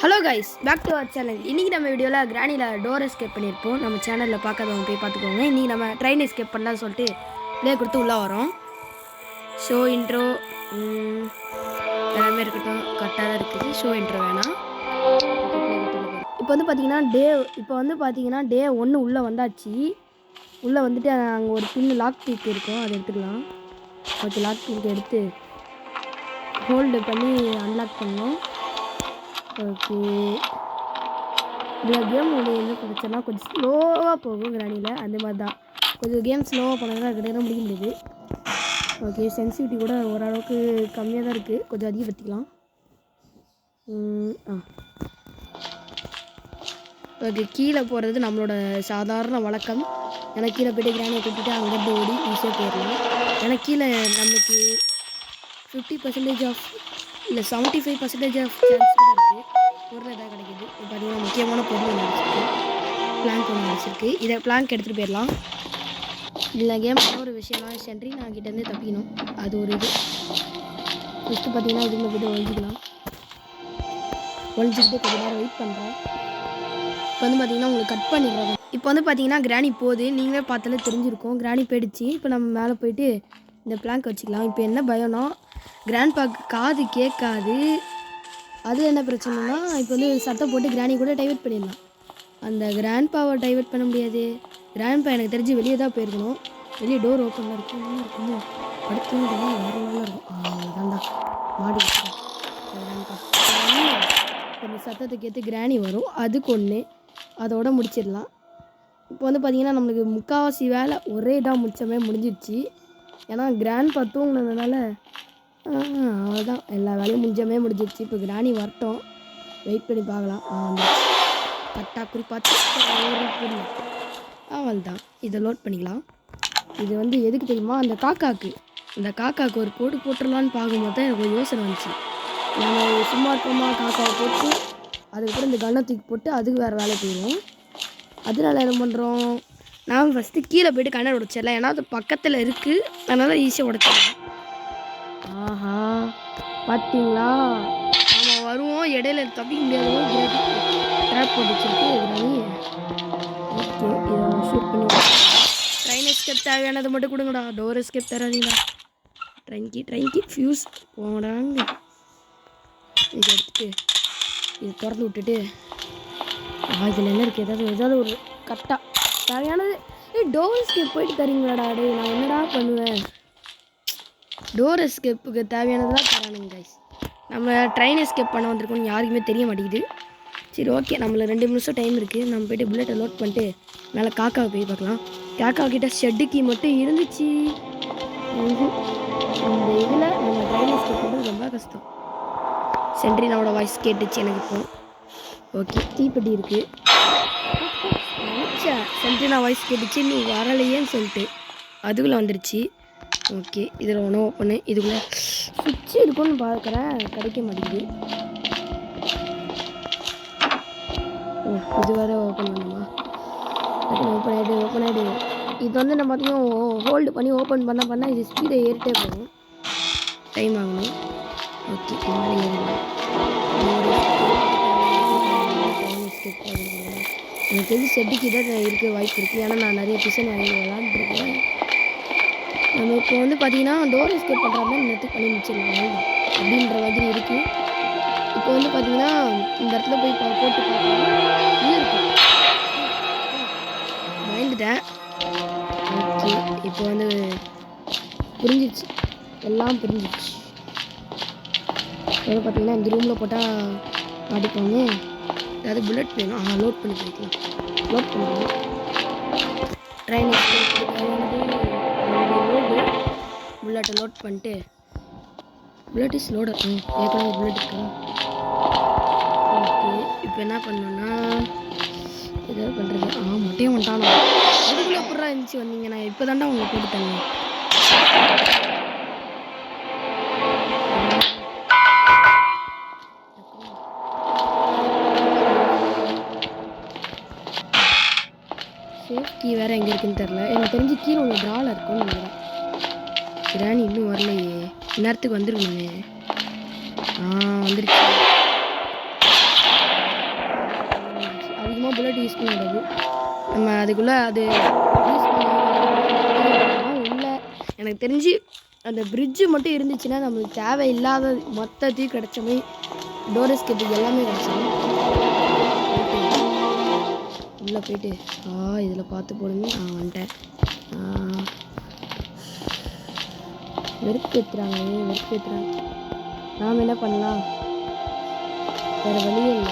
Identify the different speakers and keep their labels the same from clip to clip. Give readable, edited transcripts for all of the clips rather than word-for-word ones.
Speaker 1: Hello guys, back to our channel. இன்றைக்கி நம்ம வீடியோவில் கிராணியில் டோர் எஸ்கேப் பண்ணியிருப்போம். நம்ம சேனலில் பார்க்காதவங்க போய் பார்த்துக்கோங்க. இன்றைக்கி நம்ம ட்ரெயின் எஸ்கேப் பண்ணலான்னு சொல்லிட்டு ப்ளே கொடுத்து உள்ளே வரோம். ஷோ இன்ட்ரோ எல்லாமே இருக்கட்டும், கரெக்டாக தான் இருக்குது. ஷோ இன்ட்ரோ வேணாம். இப்போ வந்து பார்த்தீங்கன்னா டே 1 உள்ளே வந்தாச்சு. உள்ளே வந்துட்டு அங்கே ஒரு பின்னு லாக் பீக் இருக்கும், அதை எடுத்துக்கலாம். ஓகே, லாக் பீக் எடுத்து ஹோல்டு பண்ணி அன்லாக் பண்ணோம். ஓகே, இந்த கேம் ஒன்று என்ன பிரச்சனைனா கொஞ்சம் ஸ்லோவாக போகும் கிராணியில். அந்த மாதிரி தான் கொஞ்சம் கேம் ஸ்லோவாக போனதுனா கிடையாது முடிய முடியுது. ஓகே, சென்சிட்டிவிட்டி கூட ஓரளவுக்கு கம்மியாக தான் இருக்குது, கொஞ்சம் அதிகப்படுத்திக்கலாம். ஓகே, கீழே போகிறது நம்மளோட சாதாரண வழக்கம். ஏன்னா கீழே போய்ட்டு கிராணியை கூட்டிகிட்டு அங்கேருந்து ஓடி ஈஸியாக போயிடலாம். ஏன்னா கீழே நம்மளுக்கு 50% ஆஃப் இல்லை 75% ஆஃப் சான்ஸ் கூட இருக்குது பொருள் எதாவது கிடைக்கிது. இப்போ பார்த்தீங்கன்னா முக்கியமான பொருள் நினச்சிருக்கு, பிளாங்க் ஒன்று நினச்சிருக்கு. இதை பிளாங்க் எடுத்துகிட்டு போயிடலாம். இல்லை கேம் ஒரு விஷயம்னா சென்ட்ரி நான் கிட்டேருந்து தப்பிக்கணும், அது ஒரு இது. ஃபஸ்ட்டு பார்த்தீங்கன்னா இதுக்குள்ள போய்ட்டு ஒழிஞ்சிக்கிட்டு கொஞ்சம் நேரம் வெயிட் பண்ணுறேன். இப்போ வந்து பார்த்தீங்கன்னா உங்களுக்கு கட் பண்ணிடுறாங்க. இப்போ வந்து பார்த்தீங்கன்னா கிராணி போகுது, நீங்களே பார்த்தாலே தெரிஞ்சிருக்கும். கிராணி போயிடுச்சு. இப்போ நம்ம மேலே போயிட்டு இந்த பிளாங்க் வச்சுக்கலாம். இப்போ என்ன பயம்னா கிராண்ட் பாக்கு காது கேட்காது. அது என்ன பிரச்சனைனா இப்போ வந்து சத்தம் போட்டு கிராணி கூட டைவர்ட் பண்ணிடலாம். அந்த கிராண்ட் பாவை டைவர்ட் பண்ண முடியாது. கிராண்ட் பா எனக்கு தெரிஞ்சு வெளியே தான் போயிருக்கணும். வெளியே டோர் ஓப்பனில் இருக்கும், அடுத்து வேறு நல்லா இருக்கும். அதான்டா மாடி கிராண்ட் பா கொஞ்சம் சத்தத்துக்கு ஏற்று கிராணி வரும், அதுக்கு ஒன்று அதோட முடிச்சிடலாம். இப்போ வந்து பார்த்திங்கன்னா நம்மளுக்கு முக்கால்வாசி வேலை ஒரே இதாக முடிஞ்சிடுச்சு. ஏன்னா கிராண்ட் பா தூங்கினதுனால அவ்வளோதான், எல்லா வேலையும் முடிஞ்சிடுச்சு. இப்போ கிராணி வரட்டும், வெயிட் பண்ணி பார்க்கலாம். கரெக்டாக குறிப்பாச்சு அவ்வளோதான். இதை லோட் பண்ணிக்கலாம். இது வந்து எதுக்கு தெரியுமா, அந்த காக்காவுக்கு ஒரு கோடு போட்டுடலான்னு பார்க்கும்போது தான் எனக்கு ஒரு யோசனை வந்துச்சு. நம்ம சும்மா இருக்கோமா, காக்காவை போட்டு அதுக்கப்புறம் இந்த கண்ணை தூக்கி போட்டு அதுக்கு வேறு வேலை போயிடும். அதனால என்ன பண்ணுறோம், நான் ஃபஸ்ட்டு கீழே போய்ட்டு கண்ணை உடைச்சிடலாம். ஏன்னா அது பக்கத்தில் இருக்குது, அதனால் ஈஸியாக உடைச்சிடலாம். ஆஹா, பார்த்தீங்களா, நம்ம வருவோம், இடையில தப்பிக்க முடியாதோ ட்ராப் போட்டு வச்சுருக்கு கிராணி. ஓகே, இதை ஷூட் பண்ணி ட்ரெயின் எஸ்கேப் தேவையானதை மட்டும் கொடுங்கடா, டோர் எஸ்கேப் தராதீங்களா. ட்ரெயின்கி ஃபியூஸ் போடாங்க. இதை எடுத்துட்டு இதை திறந்து விட்டுட்டு இதில் என்ன இருக்குது, ஏதாவது ஒரு கரெக்டாக தேவையானது. டோர் எஸ்கேப் போயிட்டு தரீங்களாடா, டே நான் என்னடா பண்ணுவேன். டோர் எஸ்கேப்புக்கு தேவையானதெல்லாம் தரானுங்க கைஸ். நம்ம ட்ரெயின் எஸ்கேப் பண்ண வந்திருக்கோம்னு யாருக்குமே தெரிய மாட்டேங்குது. சரி, ஓகே, நம்மள 2 நிமிஷம் டைம் இருக்குது. நம்ம போய்ட்டு புல்லட்டை லோட் பண்ணிட்டு மேலே காக்காவை போய் பார்க்கலாம். காக்காக்கிட்ட ஷெட்டுக்கு மட்டும் இருந்துச்சு. இந்த இதில் நம்ம ட்ரெயின் எஸ்கேப் பண்ணுறது ரொம்ப கஷ்டம். சென்ட்ரினோட வாய்ஸ் கேட்டுச்சு எனக்கு இப்போ. ஓகே, தீப்பெட்டி இருக்குது. நினச்சேன் சென்ட்ரினா வாய்ஸ் கேட்டுச்சு, நீ வரலையேன்னு சொல்லிட்டு அதுக்குள்ளே வந்துடுச்சு. ஓகே, இதில் ஒன்று ஓப்பனு, இதுக்குள்ளே சுவிட்ச் இருக்குன்னு பார்க்குறேன், கிடைக்க மாட்டேங்குது. இது வேறு ஓப்பன் பண்ணுமா, ஓப்பன் ஆகிடு. இது வந்து நம்ம பார்த்தீங்கன்னா ஹோல்டு பண்ணி ஓப்பன் பண்ண இது ஸ்பீடை ஏறிட்டே போகும், டைம் ஆகணும். ஓகே, இது மேலே எனக்கு தெரிஞ்சு செட்டுக்கு தான் இருக்க வாய்ப்பு இருக்குது. ஏன்னா நான் நிறைய டிசைன் வாங்கி விளாண்டுருக்கேன். நம்ம இப்போ வந்து பார்த்தீங்கன்னா டோர் எஸ்கேப் பண்ணுற மாதிரி நேரத்துக்கு பண்ணி முடிச்சிடலாம் அப்படின்ற மாதிரி இருக்குது. இப்போ வந்து பார்த்தீங்கன்னா இந்த இடத்துல போய் போட்டு பார்க்கலாம், இருக்கும் பயந்துட்டேன். ஓகே, இப்போ வந்து புரிஞ்சிடுச்சு, எல்லாம் புரிஞ்சிடுச்சு. இப்போ பார்த்தீங்கன்னா இந்த ரூமில் போட்டால் மாட்டிப்பாங்க. ஏதாவது புல்லட் வேணும், லோட் பண்ணி போய்க்கலாம். லோட் பண்ணுவோம். ட்ரெயின் புல்லட்டை லோட் பண்ணிட்டு புல்லட் இஸ் லோடர். ஏற்கனவே புல்லட் இருக்கா. ஓகே, இப்போ என்ன பண்ணோன்னா ஏதாவது பண்ணுறது. மொட்டையும் வந்துட்டானா, அதுக்குள்ளே எப்படா இருந்துச்சு வந்தீங்க, நான் இப்போ தாண்டா உங்களை போட்டுட்டாங்க. சேஃப்டி வேறு எங்கே இருக்குன்னு தெரில. எனக்கு தெரிஞ்சு கீழே உள்ள ட்ராவில் இருக்குன்னு நினைக்கிறேன். கிராணி இன்னும் வரலையே, இந்நேரத்துக்கு வந்துருக்கணுமே. வந்துருச்சு. மட்டும் யூஸ் பண்ணக்கூடாது. நம்ம அதுக்குள்ளே அது யூஸ் உள்ள எனக்கு தெரிஞ்சு அந்த பிரிட்ஜு மட்டும் இருந்துச்சுன்னா நம்மளுக்கு தேவையில்லாத மொத்தத்தையும் கிடச்ச மாதிரி டோர் எஸ்கேப்புக்கு எல்லாமே கிடச்சிடும். உள்ளே போயிட்டு இதில் பார்த்து போடுங்க. வந்துட்டேன். வெறுப்பேற்றுறாங்க. நாம் என்ன பண்ணலாம்? வேறு வழியே இல்லை.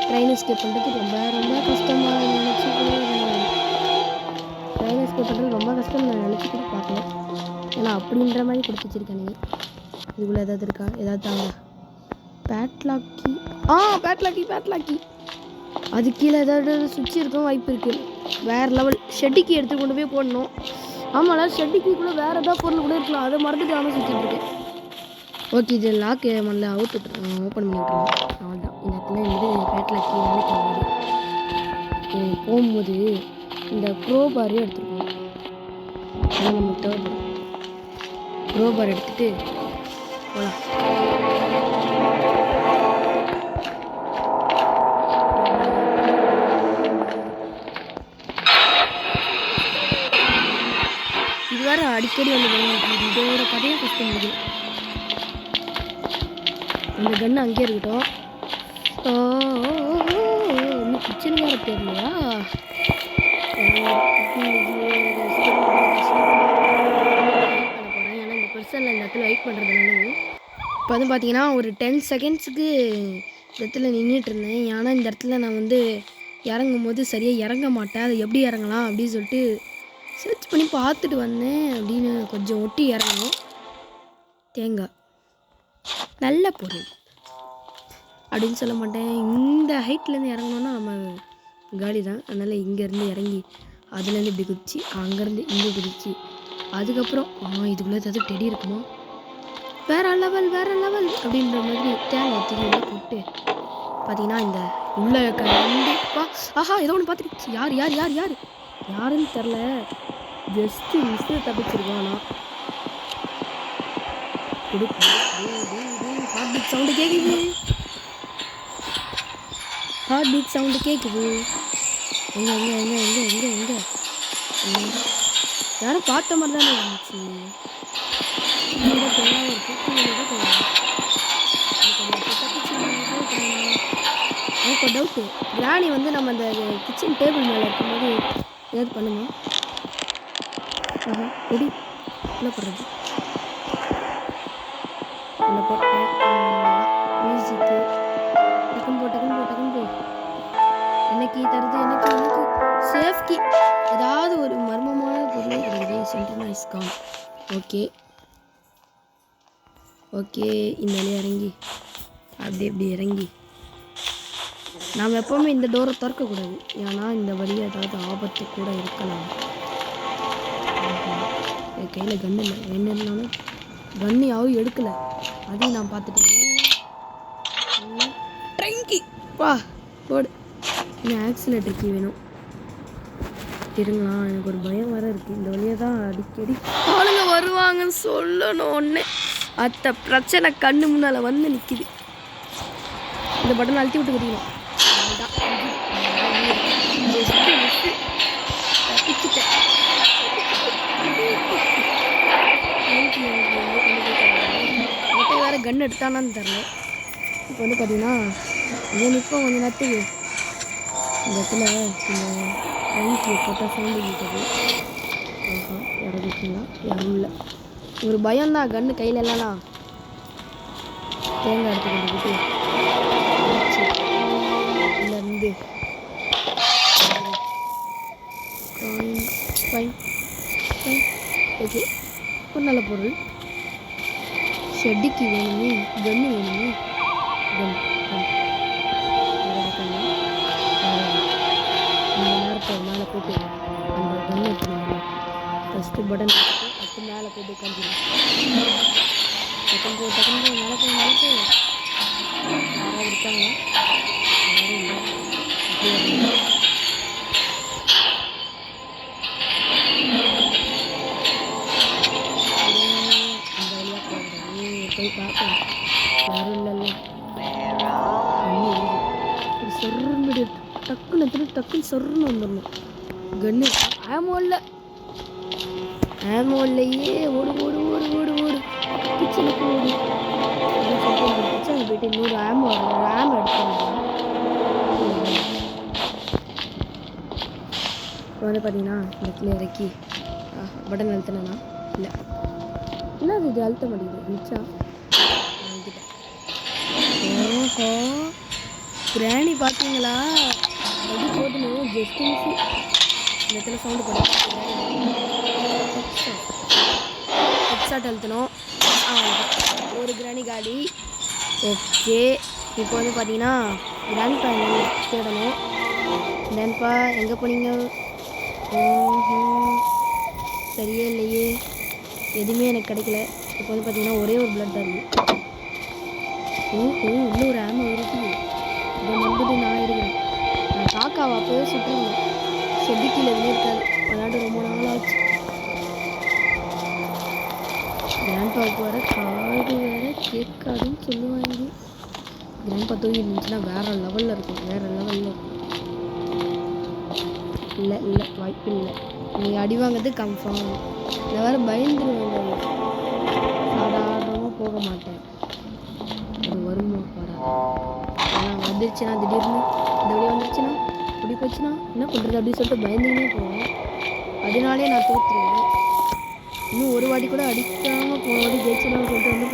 Speaker 1: ட்ரெயின் எஸ்கேப் பண்ணுறதுக்கு ரொம்ப ரொம்ப கஷ்டமாக நினச்சி ட்ரெயின் எஸ்கேப் பண்ணுறது ரொம்ப கஷ்டம் நான் நினச்சி கூட பார்க்கல. ஏன்னா அப்படின்ற மாதிரி கொடுத்து வச்சுருக்கானுங்க. இதுக்குள்ளே ஏதாவது இருக்கா? ஏதாவது தாங்க. பேட்லாக்கி பேட்லாக்கி அது கீழே ஏதாவது சுவிட்ச் இருக்கும் வாய்ப்பு இருக்குது. வேறு லெவல். ஷெட்டிக்கு எடுத்து கொண்டு போய் போடணும். ஆமாம்ல, ஷெட்டிக்குள்ளே வேறு ஏதாவது பொருள் கூட இருக்கலாம். அதை மறந்துட்டு நானும் சுற்றிட்டு இருக்கேன். ஓகே, இது லாக்கு மல்ல அவுட் விட்டுருக்கோம். ஓப்பன் பண்ணி விட்டுருவோம். அவ்வளோதான். இந்த இடத்துல வந்து பேட்லாக்கி வேலைக்கு போகும்போது இந்த க்ரோபாரையும் எடுத்துருக்கோம். அதான் நமக்கு தேவைப்படும். க்ரோபார் எடுத்துகிட்டு போகலாம். இது வேறு அடிக்கடி வந்து இதோட கதையை கஷ்டம் முடியும். அந்த கன்று அங்கேயே இருக்கட்டும். இன்னும் கிச்சன் வேறு தெரியலையா? ஏன்னா இந்த பர்சனில் இந்த இடத்துல வெயிட் பண்ணுறது நல்லது. இப்போ வந்து பார்த்தீங்கன்னா ஒரு 10 செகண்ட்ஸுக்கு இந்த இடத்துல நின்றுட்டு இருந்தேன். ஏன்னா இந்த இடத்துல நான் வந்து இறங்கும் போது சரியாக இறங்க மாட்டேன். அதை எப்படி இறங்கலாம் அப்படின்னு சொல்லிட்டு சர்ச் பண்ணி பார்த்துட்டு வந்தேன். அப்படின்னு கொஞ்சம் ஒட்டி இறங்கணும். தேங்காய் நல்ல பொருள் அப்படின்னு சொல்ல மாட்டேன். இந்த ஹைட்லேருந்து இறங்கணுன்னா நம்ம காலி தான். அதனால் இங்கேருந்து இறங்கி அதுலேருந்து இப்படி குதிச்சு அங்கேருந்து இங்கே குதிச்சு அதுக்கப்புறம் இதுக்குள்ளே ஏதாவது டெடி இருக்குமோ, வேறு லெவல் அப்படின்ற மாதிரி தேங்காய் தூக்கி போட்டு பார்த்தீங்கன்னா இந்த உள்ள கண்டிப்பாக ஏதோ ஒன்று பார்த்துருச்சு. யாருன்னு தெரில. ஜஸ்ட்டு மிஸ்ஸு தப்பிச்சிருக்கோம். ஆனால் ஹார்ட் பீட் சவுண்டு கேட்குது. எங்கே யாரும் பார்த்த மாதிரி தானே இருந்துச்சு. எனக்கு டவுட்டு, கிராணி வந்து நம்ம அந்த கிச்சன் டேபிள் மேலே இருக்கும்போது ஏதாவது பண்ணுமா? எப்படி உள்ள போடுறது? உள்ள போட்டேன். மியூசிக்கு டக்குன்னு போ. எனக்கு தருது. எனக்கு சேஃப்கி ஏதாவது ஒரு மர்மமான பொருளே கிடைக்குது. சென்டர்னா இஸ் கான். ஓகே இந்த வழியாக இறங்கி அப்படி இறங்கி நாம் எப்போவுமே இந்த டோரை திறக்கக்கூடாது. ஏன்னா இந்த வழியாக ஏதாவது ஆபத்து கூட இருக்கலாம். என் கையில் கன்று இல்லை. என்ன இருந்தாலும் கன்று யாரும் எடுக்கலை. அதையும் நான் பார்த்துட்டேன். ட்ரெங்கி போடு. இன்னும் ஆக்சிலேட்டர் கீ வேணும். இருங்களா, எனக்கு ஒரு பயம் வர இருக்குது. இந்த வழியாக தான் அடிக்கடி ஆளுங்க வருவாங்கன்னு சொல்லணும். ஒன்று அத்த பிரச்சனை கண்ணு முன்னால் வந்து நிற்கிது. இந்த பட்டன் அழுத்தி விட்டு கட்டிக்கணும். வேறு கன் எடுத்தானான்னு தெரில. இப்போ வந்து பார்த்தீங்கன்னா இங்கே நிற்போம் கொஞ்சம் நேரத்துக்கு. இந்த இடத்துல இந்த ரைட்டில் போட்டால் சவுண்டு கேட்குது. இறங்குச்சுங்களா? யாரும் இல்லை. ஒரு பயம்தான். கன்று கையில் இல்லைனா தேங்காய் எடுத்து கொண்டு போட்டு இருந்து ஓகே. ஒரு நல்ல பொருள். ஷெட்டிக்கு வேணுமே கன்று வேணுமே. இந்த நேரத்தை மேலே போட்டு அந்த கன்று எடுத்துக்கணும். ஃபஸ்ட்டு பட்டன் அடுத்து மேலே போட்டு உட்காந்துடும். டக்குன்னு போய் மேலே போய் யாராவது இருக்காங்களா? யாரும் இல்லை. அந்த வழியாக போகிறேன். போய் பார்ப்பேன். யாரும் இல்லைல்ல. சொருன்னு டக்குன்னு எடுத்துட்டு டக்குன்னு சொருன்னு வந்துடணும். கன்னு ஆமோ இல்லையே. ஓடு ஓடு ஓடு ஓடு ஓடு கிச்சனுக்கு ஓடு. கிச்சனுக்கு போயிட்டு இன்னொரு ஆமோ எடுத்துருந்தேன். இப்போ வந்து பார்த்தீங்கன்னா இந்த கீழே இறக்கி பட்டன் அழுத்தினா இல்லை என்ன இது அழுத்த மாட்டேங்குது மிச்சா. ஓஹோ கிராணி பார்த்தீங்களா அது போதுன்னு ஜஸ்ட் மிஸ் இந்த இடத்துல சவுண்டு போட ஹெட்ஷாட் அழுத்தணும். ஒரு கிராணி காலி. ஓகே இப்போ வந்து பார்த்தீங்கன்னா கிராண்ட்பா தேடணும். கிராண்ட்பா எங்கே போனீங்க? ஓஹோ சரியே இல்லையே, எதுவுமே எனக்கு கிடைக்கல. இப்போ வந்து பார்த்தீங்கன்னா ஒரே ஒரு பிளட் தான் இருக்குது. ஓஹோ இன்னொரு ஆமை இருக்குது. இதை வந்துட்டு நான் எடுக்கிறேன். நான் காக்காவை அப்போவே சுட்டுருந்தேன். செடிக்கில் எதுவுமே இருக்காது. விளையாட்டு ரொம்ப நாள் ஆச்சு. கிராண்ட்பாவுக்கு வர காது வேற கேட்காதுன்னு சொல்லுவாங்க. கிராண்ட்பா தூங்கி இருந்துச்சுன்னா வேற லெவலில் இருக்கும். இல்லை வாய்ப்பு இல்லை. நீங்கள் அடி வாங்கிறது கன்ஃபார்ம். இந்த வேறு பயந்துருவேன். சாதாரணமாக போக மாட்டேன். அது வருமா வராது. ஆனால் வந்துருச்சுன்னா திடீர்னு இந்த வழி வந்துருச்சுன்னா இப்படி போச்சுன்னா என்ன பண்ணுறது அப்படின்னு சொல்லிட்டு பயந்துக்கினே போவேன். அதனாலே நான் தோற்றுருவேன். இன்னும் ஒரு வாட்டி கூட அடிக்காமல் போன வாட்டி ஜெயிச்சிடலாம்னு சொல்லிட்டு வந்து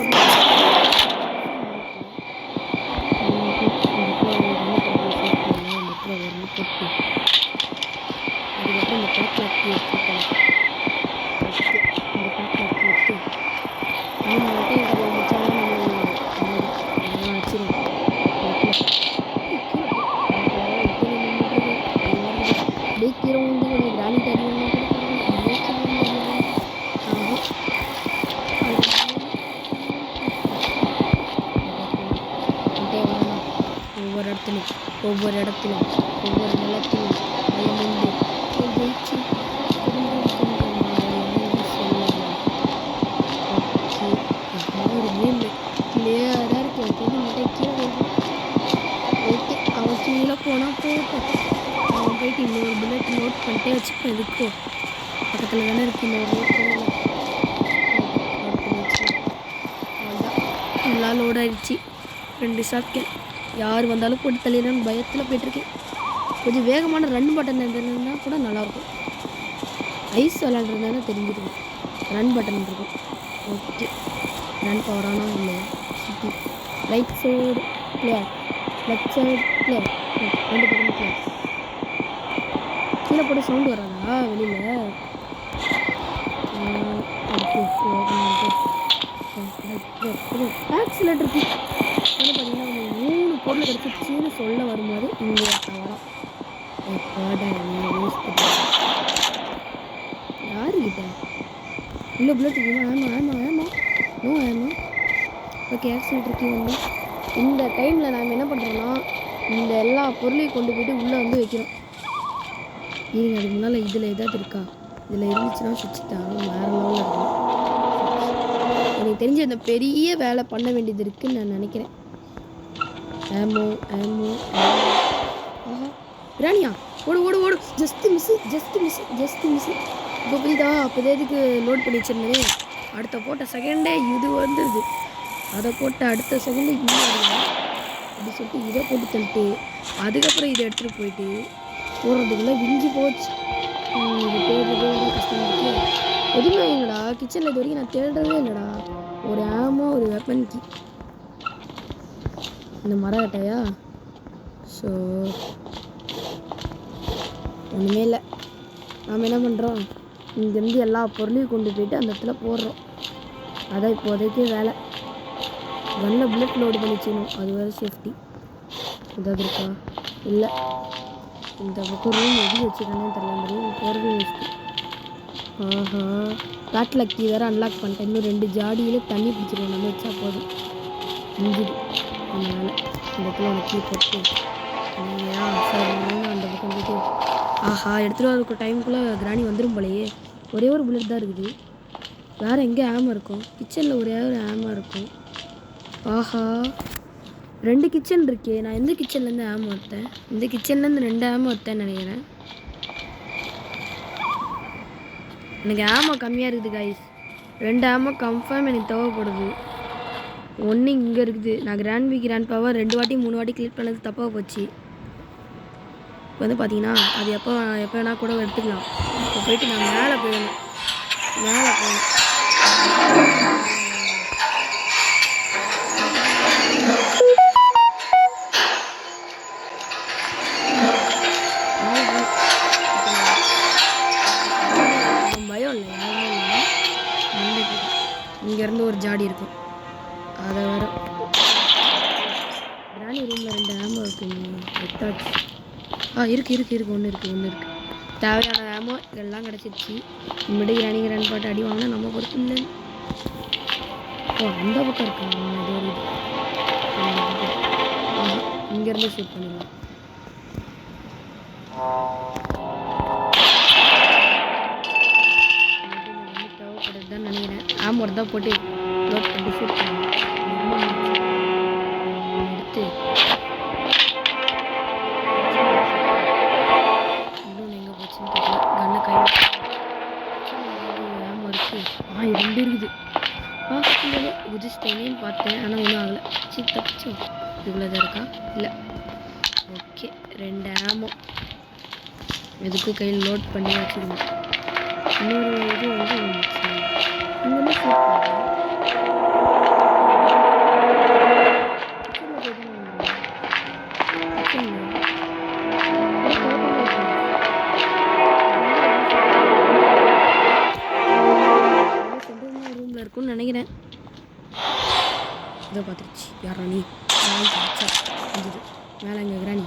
Speaker 1: அதுக்கப்புறம் இந்த பேக்கில் வச்சுருக்கேன். இந்த பேக்கில் வச்சு மூணு மட்டும் எனக்கு வச்சாலும் நம்ம வச்சிருவோம். அப்படியே கீரை வந்து கொஞ்சம் கிரானிட் அடிவாங்க ஒவ்வொரு இடத்திலும் ஒவ்வொரு நிலத்திலும் பயமுண்டு ஜெயிச்சு கிளியராக இருக்கு. கீழே ஓகே அவன் கீழே போனால் போட்டோம். அவன் போயிட்டு இன்னொரு புல்லட் நோட் பண்ணிட்டே வச்சுப்பேன். இதுக்கோ பக்கத்தில் தானே இருக்கு இன்னொரு நோட் நல்லா லோட் ஆயிடுச்சு. 2 செகண்ட் யார் வந்தாலும் போட்டு தள்ளிடணும்னு பயத்தில் போயிட்டுருக்கேன். கொஞ்சம் வேகமான ரன் பட்டன் இருந்ததுன்னா கூட நல்லாயிருக்கும். ஐஸ் விளாண்டுருந்தானே தெரிஞ்சிருக்கும். ரன் பட்டன் இருக்கும். ஓகே ரன் பவரானா இல்லையா? City right side player left side player. Okay 2 பக்கமும் பிளேயர். கீழே போட்டு சவுண்டு வராதா வெளியில்? ஆக்சிலேட்டர் வந்து பார்த்தீங்கன்னா அவங்க 3 பொருள் கிடச்சிச்சின்னு சொல்ல வரும்போது இங்கே வரோம். யாருக்கிட்ட இல்லை புல்லட் ஆமாம் நோ ஆமாம். ஓகே ஆக்சிலேட்டர் கீ வந்து இந்த டைமில் நாம் என்ன பண்ணுறோன்னா இந்த எல்லா பொருளையும் கொண்டு போய்ட்டு உள்ளே வந்து வைக்கிறோம். இருங்க அதுக்கு முன்னால் இதில் ஏதாவது இருக்கா? இதில் இருந்துச்சுன்னா சுவிட்ச் தான் வேறு லெவலில் இருக்கும். எனக்கு தெரிஞ்ச அந்த பெரிய வேலை பண்ண வேண்டியது இருக்குதுன்னு நான் நினைக்கிறேன். ஆமோ ஆஹா பிராணியா ஓடு ஓடு ஓடு. Just miss. இப்போ புரியுதா? அப்போ எதுக்கு லோட் பண்ணி வச்சிருந்தேன். அடுத்த போட்ட செகண்டே இது வந்துடுது. அதை போட்ட அடுத்த செகண்டே இது அப்படி சொல்லிட்டு இதை போட்டு தள்ளிட்டு அதுக்கப்புறம் இதை எடுத்துகிட்டு போயிட்டு போடுறதுக்குள்ளே விஞ்சி போச்சு. இது தேடுறதே கஷ்டமாக இருக்குது. எதுவுமே இல்லைடா கிச்சனில் இது வரைக்கும் நான் தேடுறதே இல்லைடா. ஒரு ஆமோ ஒரு வெப்பன் கீ இந்த மரம் கட்டையா. ஸோ ஒன்றுமே இல்லை. நாம் என்ன பண்ணுறோம் இங்கேருந்து எல்லா பொருளையும் கொண்டு போயிட்டு அந்த இடத்துல போடுறோம். அதான் இப்போதைக்கு வேலை. கன்னில் புல்லட் லோடு பண்ணி வச்சுக்கணும். அது வேறு சேஃப்டி. ஏதாவது இருக்கா? இல்லை. இந்த பக்கம் ரூம் எது வச்சுக்கணும்னு தெரியல. அந்த ரூம் போகிறது வேஸ்ட்டு. ஆஹா பேட்டில் கீ வேறு அன்லாக் பண்ணிட்டேன். இன்னும் 2 ஜாடியில் தண்ணி பிடிச்சிருவோம். நம்ம வச்சா போதும் முடிஞ்சுது. அதனால் இந்த இடத்துல ஒரு கீ போட்டு சரி அந்த பக்கம் போய்ட்டு ஆஹா எடுத்துகிட்டு வரக்கு டைமுக்குள்ளே கிராணி வந்துடும் போலையே. ஒரே ஒரு புல்லட் தான் இருக்குது. வேறு எங்கே ஆமை இருக்கும்? கிச்சனில் ஒரே ஒரு ஆமை இருக்கும். ஆஹா 2 கிச்சன் இருக்கே. நான் எந்த கிச்சன்லேருந்து ஆம் வைத்தேன்? இந்த கிச்சன்லேருந்து 2 ஆம் வைத்தேன்னு நினைக்கிறேன். எனக்கு ஆமோ கம்மியாக இருக்குது கைஸ். 2 ஆமோ கன்ஃபார்ம் எனக்கு தேவைப்படுது. 1 இங்கே இருக்குது. நான் கிராண்ட் பவர் 2 வாட்டி 3 வாட்டி கிளிக் பண்ணது தப்பாக போச்சு. இப்போ வந்து பார்த்தீங்கன்னா அது எப்போ வேணால் கூட எடுத்துக்கலாம். இப்போ போயிட்டு நான் மேலே போயிடணும். பயம் இல்லை, யாருமே இல்லை. இங்கேருந்து ஒரு ஜாடி இருக்கும். அதை வர கிராணி ரூமில் 2 ஆமோ இருக்குங்க. எத்தாச்சு இருக்கு. ஒன்று இருக்குது. தேவையான ஆமோ இதெல்லாம் கிடச்சிருச்சு. இனிமேட்டு கிராணி பாட்டு அடி வாங்கினா நம்ம பொறுப்பு இல்லை. அந்த பக்கம் இருக்காங்க. இது ஒரு இங்கேருந்து ஷூட் பண்ணிடலாம். தேவைப்படுது தான் நினைக்கிறேன். ஆமோ தான் போட்டு லோட் பண்ணி ஷூட் பண்ணலாம். எடுத்து ரெண்டு இருக்குது. குதிச்சிட்டேன்னு பார்த்தேன், ஆனால் ஒன்றும் ஆகலை. தப்பிச்சோம். இவ்வளோதான் இருக்கா? இல்லை. ஓகே, 2 ஆமோ எதுக்கும் கையில் லோட் பண்ணி வச்சுக்கணும். இன்னொரு இது வந்து இங்கே இருக்கும்னு நினைக்கிறேன். இதை பார்த்துருச்சு. யாரா நீ? மேலே இங்கே கிராணி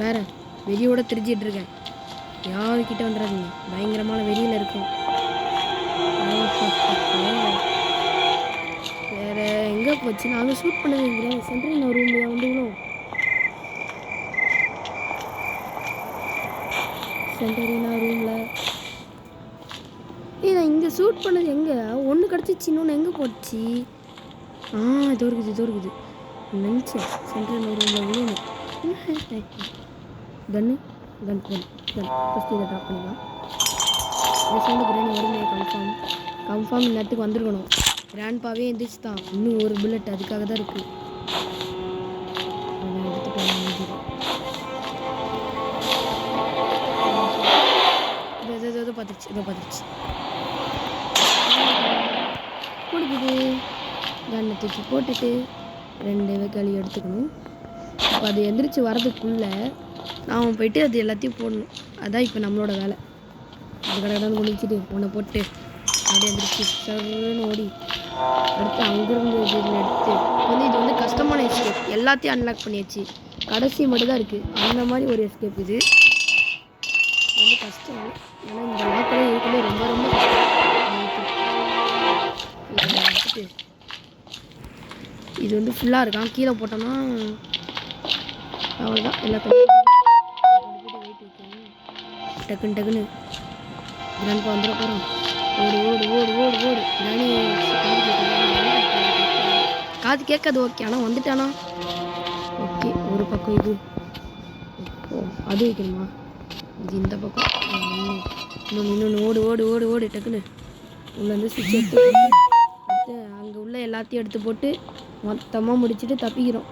Speaker 1: வேற வெளியோட திரிச்சிட்டு இருக்கேன். யாருக்கிட்ட வந்துடாதீங்க, பயங்கரமான வெளியில் இருக்கும். வேற எங்கே போச்சு? நாங்கள் ஷூட் பண்ணது சென்ட்ரல் ரூம்லையா வந்துங்களோம்? சென்டரினா ரூமில் நான் இங்கே ஷூட் பண்ணது எங்கே? ஒன்று கிடச்சிச்சு, இன்னொன்று எங்கே போச்சு? இது இருக்குது. நினச்சேன் சென்ட்ரல் ரூமில் விழுணும். கன் ஃபஸ்ட்டு இதை ட்ராப் பண்ணிக்கலாம். இந்த சவுண்டு கிராண்ட் வருமே கன்ஃபார்ம் இந்த இடத்துக்கு வந்துருக்கணும். கிராண்ட்பாவே எந்திரிச்சு தான். இன்னும் ஒரு புல்லட் அதுக்காக தான் இருக்குது. இதை பார்த்துருச்சு கொடுக்குது. கண்ணை தூக்கி போட்டுட்டு 2 வெக்காளி எடுத்துக்கணும். இப்போ அது எந்திரிச்சு வரதுக்குள்ளே நாம் போயிட்டு அது எல்லாத்தையும் போடணும். அதான் இப்போ நம்மளோட வேலை. அது கடை குளிச்சுட்டு ஒன்றை போட்டு அப்படியே எந்திரிச்சு சருன்னு ஓடி அடுத்து அங்கேருந்து எடுத்து இது வந்து கஷ்டமான எஸ்கேப். எல்லாத்தையும் அன்லாக் பண்ணியாச்சு. கடைசி மட்டும் தான் இருக்குது. அந்த மாதிரி ஒரு எஸ்கேப் இது வந்து கஷ்டம். ஏன்னா இந்த லாக்கெல்லாம் இருக்குமே ரொம்ப இது வந்து ஃபுல்லாக இருக்கான். கீழே போட்டோம்னா அவ்வளோதான். எல்லாத்தையும் வெயிட் வைக்கணும். டக்குன்னு கிராண்ட்பா வந்துட போகிறோம். ஓடு நானே காது கேட்காது. ஓகே, ஆனால் வந்துட்டானா? ஓகே, ஒரு பக்கம் இது. அது வைக்கணுமா? இது இந்த பக்கம். இன்னொன்று ஓடு டக்குன்னு உள்ள வந்து சுவிட்ச் எடுத்து அங்கே உள்ள எல்லாத்தையும் எடுத்து போட்டு மொத்தமாக முடிச்சுட்டு தப்பிக்கிறோம்.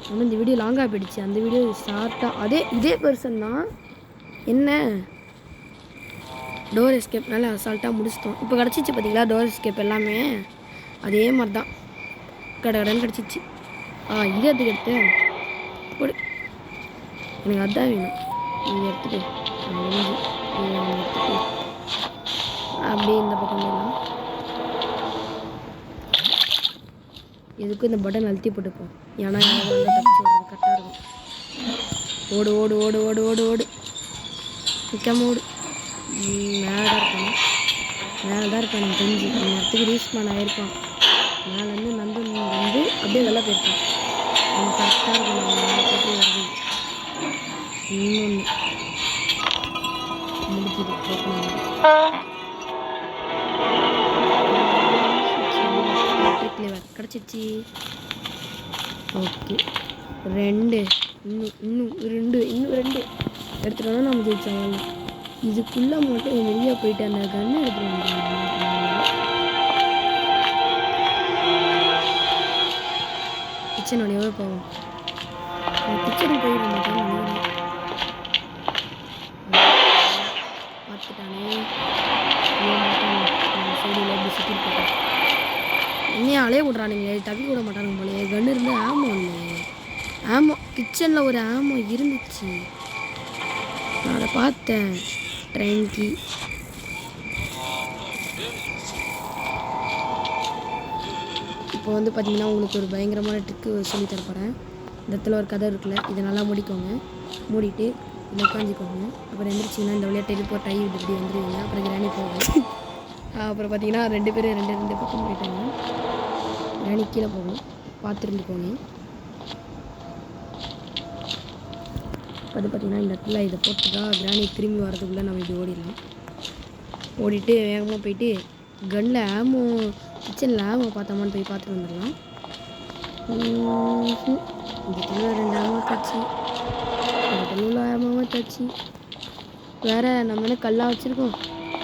Speaker 1: ஆனால் இந்த வீடியோ லாங்காக போயிடுச்சு. அந்த வீடியோ ஷார்ட்டாக இதே பர்சன் தான். என்ன டோர் எஸ்கேப்னால அசால்ட்டாக முடிச்சிட்டோம். இப்போ கிடச்சிச்சு பார்த்தீங்களா டோர் எஸ்கேப் எல்லாமே அதே மாதிரி தான் கடன் கிடச்சிச்சு. இது அதுக்கு எடுத்து போடு. எனக்கு அதுதான் வேணும். இது எடுத்துட்டு அப்படியே இந்த பக்கம் எல்லாம் எதுக்கும் இந்த பட்டன் அழுத்தி போட்டுப்போம். ஏன்னா தப்பிச்சு விடுறது கரெக்டாக இருக்கும். ஓடு நிற்காம ஓடு. மேலே தான் இருப்பான் எனக்கு தெரிஞ்சு. அந்த இடத்துக்கு ரீஸ்பான் ஆகிருப்பான். மேலேருந்து வந்து அப்படியே நல்லா போயிருப்பான். அவன் கரெக்டாக இருக்கும். போட்டு வருது. இன்னொன்று முடிக்குது. கிடச்சிச்சு. ஓகே 2 இன்னும் 2 எடுத்துட்டோன்னா நம்ம ஜெயிச்சோம். இதுக்குள்ளே மட்டும் வெளியே போயிட்டு அந்த கன்று எடுத்துகிட்டு வந்துடுவாங்க. கிச்சனோட எவ்வளோ போவோம். கிச்சனுக்கு போயிட மாட்டேன் பார்த்துட்டானே. சைடில் எப்படி சுற்றிட்டு போட்டேன். என்னையே அலைய விட்றானுங்களே, தவி விட மாட்டானுங்க போலே. கன்று இருந்து ஆமோ கிச்சனில் ஒரு ஆமோ இருந்துச்சு, நான் அதை பார்த்தேன். ட்ரெயின்கி இப்போ வந்து பார்த்தீங்கன்னா உங்களுக்கு ஒரு பயங்கரமான ட்ரிக்கு சொல்லி தரப்போகிறேன். இந்த இடத்துல ஒரு கதை இருக்குல்ல, இதை நல்லா மூடிக்கோங்க. மூடிட்டு இதில் உட்காந்துக்கோங்க. அப்புறம் எந்திரிச்சிங்கன்னா இந்த வழியாக டெலிபோர்ட் ஆகி இப்படி வந்துடுவீங்க. அப்புறம் கிராணி போகும். அப்புறம் பார்த்தீங்கன்னா 2 பேர் 2 பக்கம் போயிட்டாங்க. கிராணி கீழே போகும், பார்த்துருந்துக்கோங்க. அது பார்த்திங்கன்னா இந்த இடத்துல இதை போட்டு தான் கிராணி திரும்பி வரதுக்குள்ளே நம்ம இப்படி ஓடிடலாம். ஓடிட்டு வேகமாக போயிட்டு கன்னில் ஆமோ, கிச்சனில் ஆமோ பார்த்தோமான்னு போய் பார்த்துட்டு வந்துடலாம். இந்த தெளிவாக 2 ஆமோ தச்சு, இந்த தெளிவில் ஆமாவை தச்சு, வேறு நம்ம என்ன கல்லாக வச்சுருக்கோம்.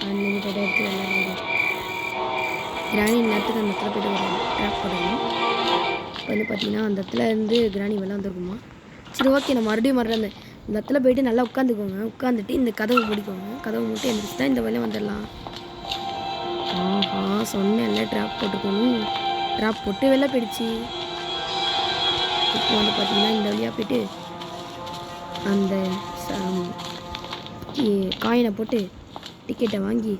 Speaker 1: அன்றைக்கி போய்ட்டு எடுத்து விளாடுறது. கிராணி நேரத்துக்கு அந்த இடத்துல போய்ட்டு ஒரு ட்ராப் பண்ணணும். இப்போ வந்து பார்த்திங்கன்னா அந்த இடத்துல இருந்து கிராணி வெளில வந்துருக்குமா. சரி ஓகே, நான் மறுபடியும் அந்த இடத்துல போய்ட்டு நல்லா உட்காந்துக்கோங்க. உட்காந்துட்டு இந்த கதவை மூடிக்கோங்க. கதவை மூட்டி எந்திரிச்சு தான் இந்த வெளில வந்துடலாம். ஆஹா, சொன்னேன்ல ட்ராப் போட்டுக்கணும். ட்ராப் போட்டு வெளில போயிடுச்சு. இப்போ வந்து பார்த்திங்கன்னா இந்த வழியாக போய்ட்டு அந்த காயினை போட்டு டிக்கெட்டை வாங்கிட்டு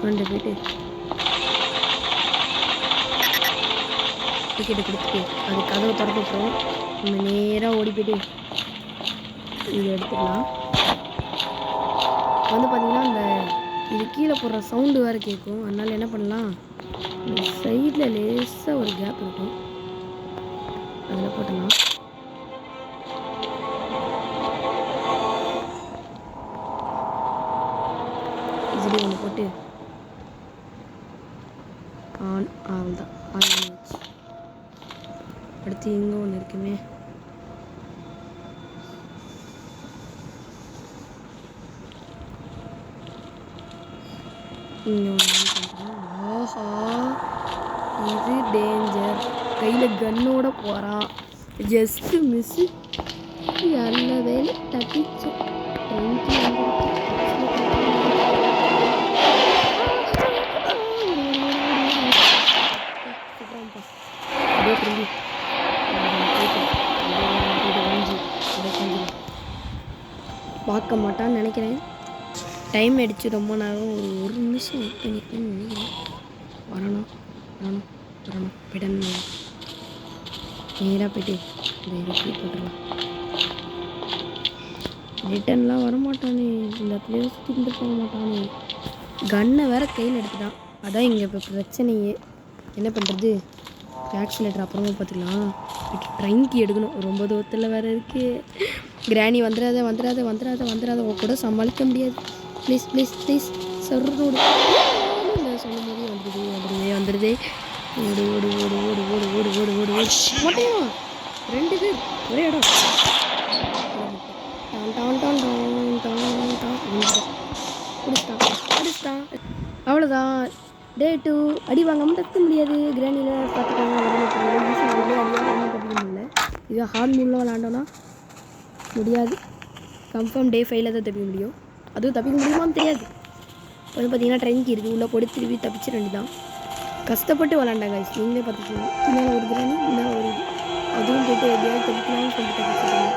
Speaker 1: கொண்டு போய்ட்டு டிக்கெட்டை கொடுத்துட்டு அது கதவை திறந்துட்டோம். நம்ம நேராக ஓடி போய்ட்டு இதை எடுத்துக்கலாம். வந்து பார்த்திங்கன்னா அந்த இது கீழே போடுற சவுண்டு வேறு கேட்கும். அதனால் என்ன பண்ணலாம், இந்த சைடில் லேசாக ஒரு கேப் இருக்கும், அதில் போட்டலாம். இதுலேயே ஒன்று போட்டு ஆன் தான் ஆன் பண்ணியாச்சு. அடுத்து இங்கே ஒன்று இருக்குமே, இங்கே ஒன்று பண்ணுறேன். ஆஹா, இது டேஞ்சர். கையில் கன்னோட போகிறான். Just miss. நல்ல வேலை தப்பிச்சு. அப்படியே திரும்பி பார்க்க மாட்டான்னு நினைக்கிறேன். டைம் ஆகிடுச்சு ரொம்ப நேரம். ஒரு நிமிஷம் வெயிட் பண்ணியிருக்கேன்னு நினைக்கிறேன். வரணும் போய்ட்டு நேராக போய்ட்டு இந்த இதை போட்டுடலாம். ரிட்டர்ன்லாம் வரமாட்டானே, இந்த இடத்துலேயே சுற்றிட்டு போக மாட்டானே. கன்னை வேறு கையில் எடுத்துட்டான். அதான் இங்கே இப்போ பிரச்சனையே. என்ன பண்ணுறது, ஆக்சிலேட்டர் அப்புறமா பார்த்துக்கலாம். ட்ரெயின்க்கு எடுக்கணும், ரொம்ப தூரத்தில் வேறு இருக்குது. கிராணி வந்துடாத உன் கூட சமாளிக்க முடியாது. ப்ளீஸ் சர்ரோடு சொல்லும் போதே வந்துடுதே. ஓடு மாட்டேன். 2 பேர் ஒரே இடம். குடிச்சிட்டான். அவ்வளோதான். டே 2 அடி வாங்காமல் தப்பிக்க முடியாது. கிராணியில் பார்த்துக்காங்க. தப்பிக்க முடியல. இது ஹார்ட் மூடில் விளாண்டோன்னா முடியாது. கன்ஃபார்ம் டே 5 தான் தப்பிக்க முடியும். அதுவும் தப்பிக்க முடியுமான்னு தெரியாது. வந்து பார்த்தீங்கன்னா ட்ரெயின்க்கு இருக்குது, உள்ளே போட்டு திருப்பி தப்பிச்சு 2 தான். கஷ்டப்பட்டு விளாண்டாங்க. நீங்களே பார்த்துக்கலாம். இன்னும் ஒரு கிராணி, இன்னும் ஒரு இது, அதுவும் போய்ட்டு எப்படியாவது தப்பிக்கலாம்னு சொல்லிட்டு தப்பிச்சுருக்காங்க.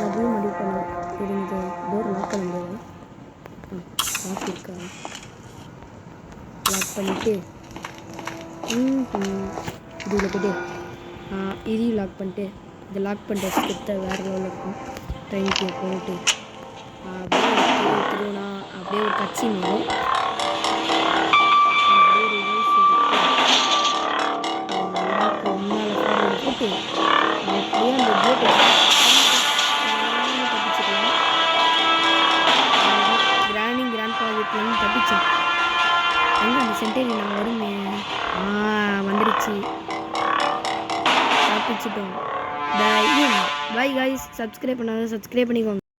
Speaker 1: அதையும் முடிவு பண்ணலாம். இந்த டோர் லாக் பண்ண முடியாது. லாக் இருக்காங்க. லாக் பண்ணிவிட்டு இதில் போய்ட்டு இதையும் லாக் பண்ணிட்டு, இதை லாக் பண்ணிட்டு ஸ்கிரிப்டை வேறு லெவலில் இருக்கும். ட்ரெயின்க்கு போயிட்டு அப்படியே திருவிழா அப்படியே ஒரு கட்சி வரும். அப்படியே ரிவர்ஸ் முன்னால் போட்டு அப்படியே அந்த கேட்டை தப்பிச்சுக்கலாம். கிராண்ட் பா வீட்டிலேருந்து தப்பிச்சேன். வந்துருச்சு. தப்பிச்சிட்டோம். Bye guys. சப்ஸ்கிரைப் பண்ணாத சப்ஸ்கிரைப் பண்ணிக்கோங்க.